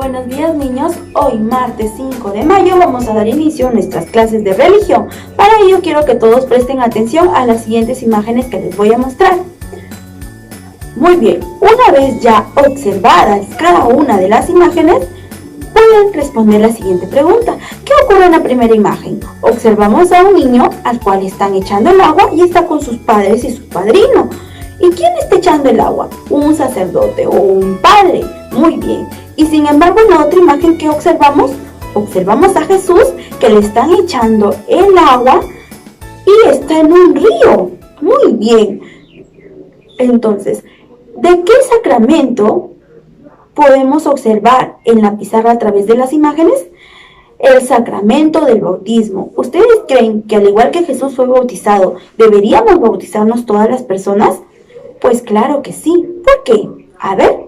Buenos días niños, hoy martes 5 de mayo vamos a dar inicio a nuestras clases de religión. Para ello quiero que todos presten atención a las siguientes imágenes que les voy a mostrar. Muy bien, una vez ya observadas cada una de las imágenes, pueden responder la siguiente pregunta. ¿Qué ocurre en la primera imagen? Observamos a un niño al cual están echando el agua y está con sus padres y su padrino. ¿Y quién está echando el agua? ¿Un sacerdote o un padre? Muy bien. Y sin embargo, en la otra imagen que observamos a Jesús que le están echando el agua y está en un río. Muy bien. Entonces, ¿de qué sacramento podemos observar en la pizarra a través de las imágenes? El sacramento del bautismo. ¿Ustedes creen que al igual que Jesús fue bautizado, deberíamos bautizarnos todas las personas? Pues claro que sí. ¿Por qué? A ver,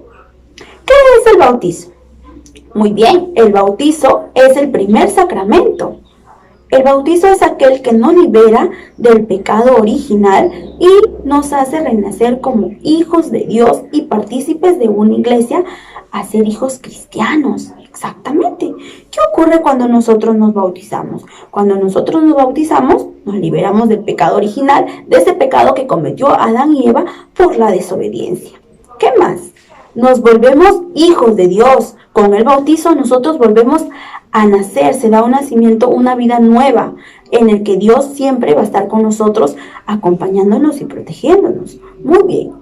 ¿qué es el bautizo? Muy bien, el bautizo es el primer sacramento. El bautizo es aquel que nos libera del pecado original y nos hace renacer como hijos de Dios y partícipes de una iglesia a ser hijos cristianos. Exactamente. ¿Qué ocurre cuando nosotros nos bautizamos? Cuando nosotros nos bautizamos, nos liberamos del pecado original, de ese pecado que cometió Adán y Eva por la desobediencia. ¿Qué más? Nos volvemos hijos de Dios. Con el bautizo nosotros volvemos a nacer, se da un nacimiento, una vida nueva, en el que Dios siempre va a estar con nosotros, acompañándonos y protegiéndonos. Muy bien.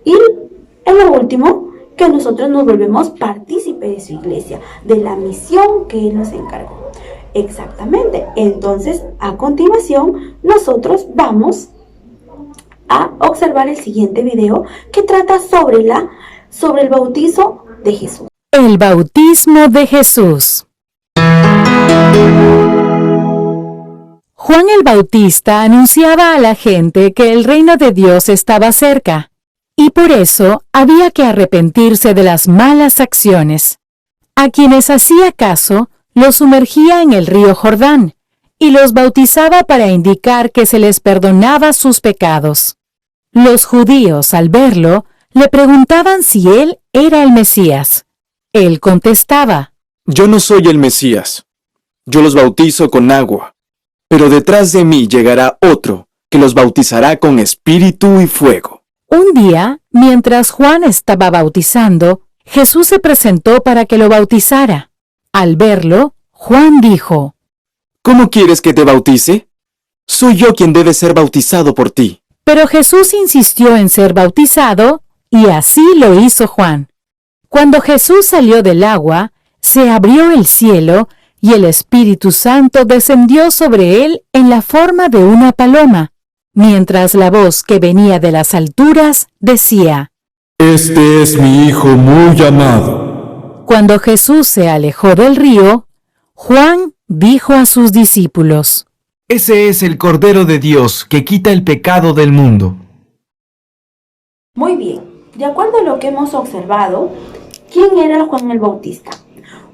Y en lo último, que nosotros nos volvemos partícipes de su iglesia, de la misión que Él nos encargó. Exactamente. Entonces, a continuación, nosotros vamos a observar el siguiente video que trata sobre el bautizo de Jesús. El bautismo de Jesús. Juan el Bautista anunciaba a la gente que el reino de Dios estaba cerca, y por eso había que arrepentirse de las malas acciones. A quienes hacía caso, los sumergía en el río Jordán, y los bautizaba para indicar que se les perdonaba sus pecados. Los judíos, al verlo, le preguntaban si él era el Mesías. Él contestaba: Yo no soy el Mesías. Yo los bautizo con agua, pero detrás de mí llegará otro que los bautizará con espíritu y fuego. Un día, mientras Juan estaba bautizando, Jesús se presentó para que lo bautizara. Al verlo, Juan dijo: ¿Cómo quieres que te bautice? Soy yo quien debe ser bautizado por ti. Pero Jesús insistió en ser bautizado, y así lo hizo Juan. Cuando Jesús salió del agua, se abrió el cielo, y el Espíritu Santo descendió sobre él en la forma de una paloma, mientras la voz que venía de las alturas decía: Este es mi Hijo muy amado. Cuando Jesús se alejó del río, Juan dijo a sus discípulos: Ese es el Cordero de Dios que quita el pecado del mundo. Muy bien, de acuerdo a lo que hemos observado, ¿quién era Juan el Bautista?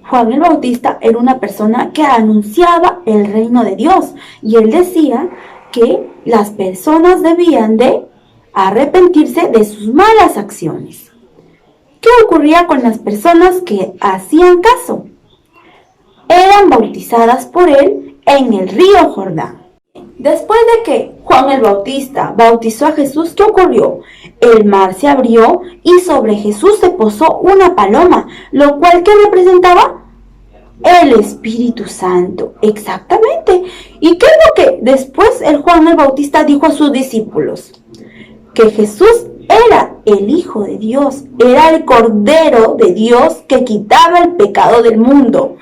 Juan el Bautista era una persona que anunciaba el reino de Dios y él decía que las personas debían de arrepentirse de sus malas acciones. ¿Qué ocurría con las personas que hacían caso? Eran bautizadas por él en el río Jordán. Después de que Juan el Bautista bautizó a Jesús, ¿qué ocurrió? El mar se abrió y sobre Jesús se posó una paloma, lo cual ¿qué representaba? El Espíritu Santo. Exactamente. ¿Y qué es lo que después el Juan el Bautista dijo a sus discípulos? Que Jesús era el Hijo de Dios, era el Cordero de Dios que quitaba el pecado del mundo.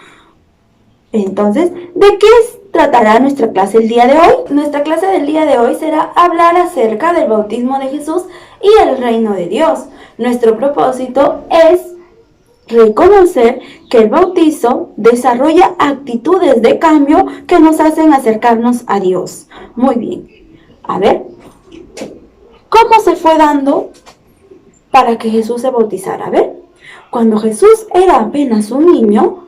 Entonces, ¿de qué tratará nuestra clase el día de hoy? Nuestra clase del día de hoy será hablar acerca del bautismo de Jesús y el reino de Dios. Nuestro propósito es reconocer que el bautizo desarrolla actitudes de cambio que nos hacen acercarnos a Dios. Muy bien. A ver, ¿cómo se fue dando para que Jesús se bautizara? A ver, cuando Jesús era apenas un niño,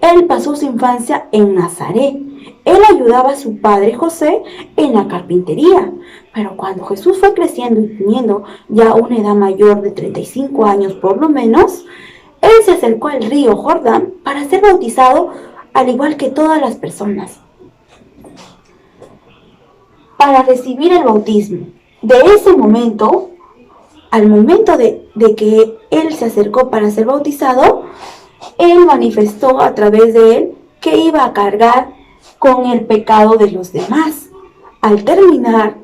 él pasó su infancia en Nazaret. Él ayudaba a su padre José en la carpintería. Pero cuando Jesús fue creciendo y teniendo ya una edad mayor de 35 años por lo menos, él él se acercó al río Jordán para ser bautizado al igual que todas las personas, para recibir el bautismo. De ese momento, al momento de que él se acercó para ser bautizado, él manifestó a través de él que iba a cargar con el pecado de los demás. Al terminar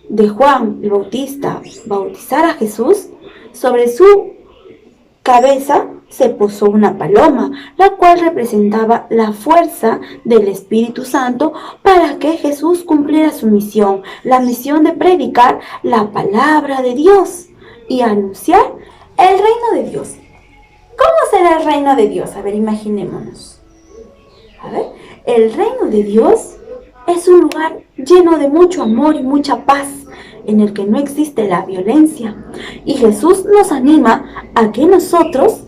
de Juan el Bautista bautizar a Jesús, sobre su cabeza se posó una paloma, la cual representaba la fuerza del Espíritu Santo para que Jesús cumpliera su misión, la misión de predicar la palabra de Dios y anunciar el reino de Dios. ¿Cómo será el reino de Dios? A ver, imaginémonos. A ver, el reino de Dios es un lugar lleno de mucho amor y mucha paz, en el que no existe la violencia. Y Jesús nos anima a que nosotros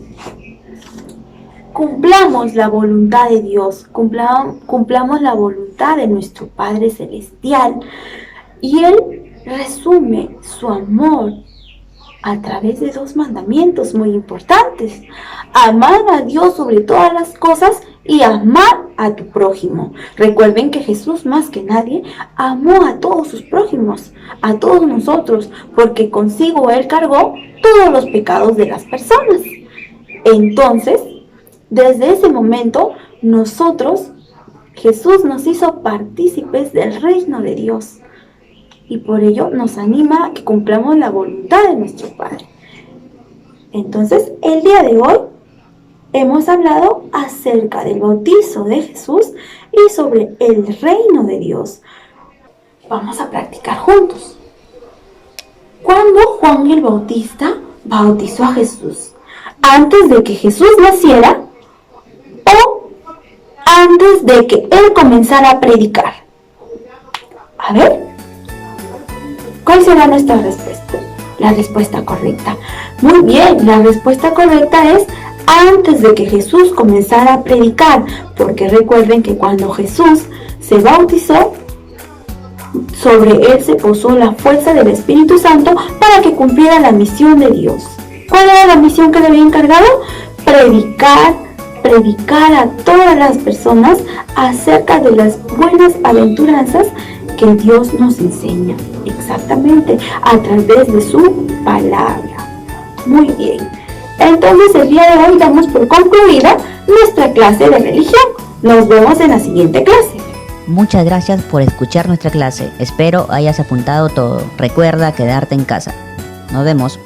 cumplamos la voluntad de Dios, cumplamos la voluntad de nuestro Padre Celestial. Y Él resume su amor a través de 2 mandamientos muy importantes: amar a Dios sobre todas las cosas y amar a tu prójimo. Recuerden que Jesús, más que nadie, amó a todos sus prójimos, a todos nosotros, porque consigo Él cargó todos los pecados de las personas. Entonces, desde ese momento, Jesús nos hizo partícipes del reino de Dios. Y por ello nos anima a que cumplamos la voluntad de nuestro Padre. Entonces, el día de hoy hemos hablado acerca del bautizo de Jesús y sobre el reino de Dios. Vamos a practicar juntos. ¿Cuándo Juan el Bautista bautizó a Jesús? ¿Antes de que Jesús naciera o antes de que Él comenzara a predicar? A ver, ¿cuál será nuestra respuesta? La respuesta correcta. Muy bien, la respuesta correcta es antes de que Jesús comenzara a predicar, porque recuerden que cuando Jesús se bautizó, sobre él se posó la fuerza del Espíritu Santo para que cumpliera la misión de Dios. ¿Cuál era la misión que le había encargado? Predicar a todas las personas acerca de las buenas aventuranzas que Dios nos enseña, exactamente a través de su palabra. Muy bien. Entonces el día de hoy damos por concluida nuestra clase de religión. Nos vemos en la siguiente clase. Muchas gracias por escuchar nuestra clase. Espero hayas apuntado todo. Recuerda quedarte en casa. Nos vemos.